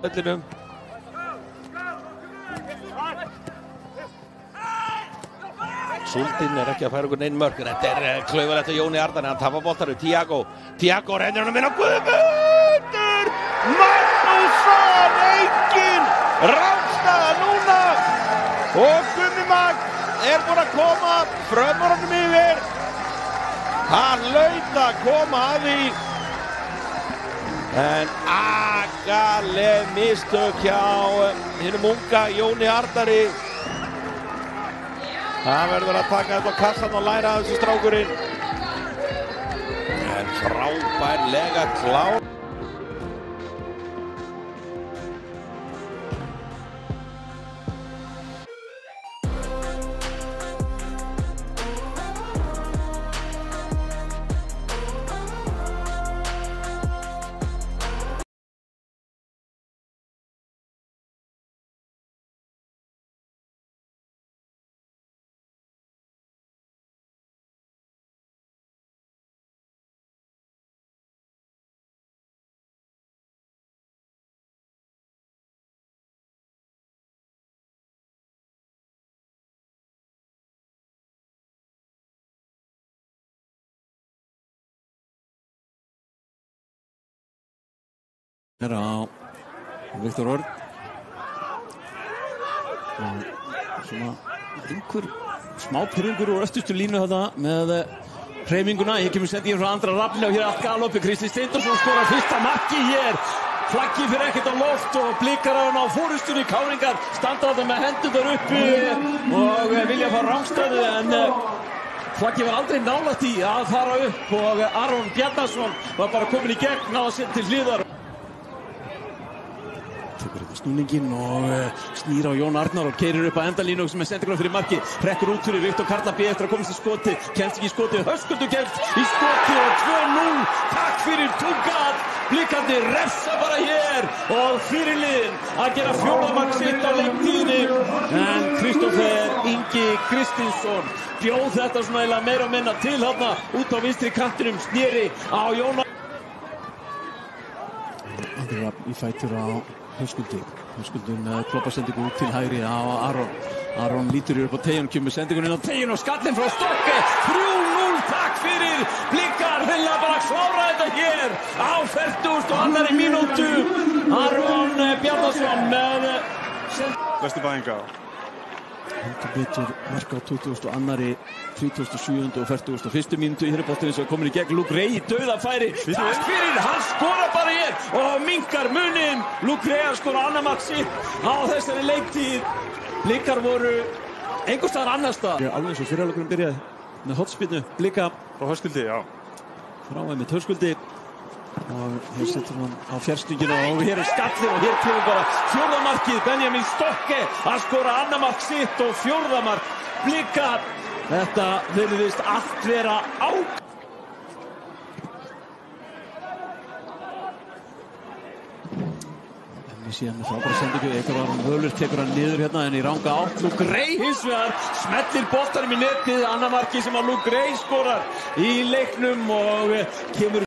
vellinum. Súldin ekki að færa okkur neinn mörk. Þetta klaufalegt af Jóni Arnari, hann tapar boltanum. Tiago reynir honum inn á Guðmundur Magnússon, engin ráðstaða núna og Gummi Magn búinn að koma frömmurunum yfir. Hann hlaut að koma að því en agaleg mistök hjá hinum unga Jóni Arnari. Það verður að taka þetta á kassan og læra af þessu strákurinn. En frábærlega klár. Hér á Viktor Örn og svona einhver smá pyrringur úr östustu línu þetta með hreyfinguna. Hér kemur sendingin frá Andra Rafni og hér er allt galoppi. Kristi Steindorsson skorar fyrsta marki hér. Flaggið fyrir ekkert á loft og blikkar á hann á fórustunni. Káringar standa þarna með hendurnar uppi og vilja fara rángstöðu en flaggið var aldrei nálægt í að fara upp og Aron Bjarnason var bara komin í gegn, náða sér til hliðar. Tekur þetta snúningin og snýr á Jón Arnar og keyrir upp að endalínu sem sendingur fyrir marki. Hrekkur út fyrir Viktor Karla B eftir að komast í skoti. Kemst ekki í skoti, Höskuldur kemst í skoti og 2-0. Takk fyrir Tungat. Blikandi refsa bara hér og fyrirliðin að gera fjórðamark sitt á leiktíðinni. En Kristófer Ingi Kristinsson bjóð þetta svona eiginlega meira og minna til þarna út á vinstri kantinum, sneri á Jón Arnar. Andri Rafn í fætur á Höskuldur með kloppasendingu út til hægri á Aron. Aron lítur upp á teiginn, kemur sendingun inn á teiginn og skallinn frá Stokke. 3-0, takk fyrir. Blikkar vilja bara klára þetta hér á 42. mínútu. Aron Bjarnason með Besti bæinga. heldur betur marka á 22., 37. og 41. mínútu. Hér er boltinn sem komin í gegn. Luke Ray í dauðafæri. Takk fyrir, hann skora bara hér og minkar muninn. Luke Ray skora annað mark sitt á þessari leiktíð. Blikkar voru einhvers staðar annars staðar. Alveg eins og fyrirhálfleikurinn byrjaði með hornspyrnu Blika Frá Höskuldi, já. frá með Höskuldi og hér setur hann á fjarstungina og hér er skallið og hér kemur bara fjórðamarkið. Benjamin Stokke að skora annað mark sitt og fjórðamark Blika. Þetta virðist allt vera á. Við séum með frábæra sendingu. Ekaron Völur tekur hann niður hérna en í ranga átt. Luke Ray hins vegar smellir boltanum í netið. Annað markið sem að Luke Ray skorar í leiknum og kemur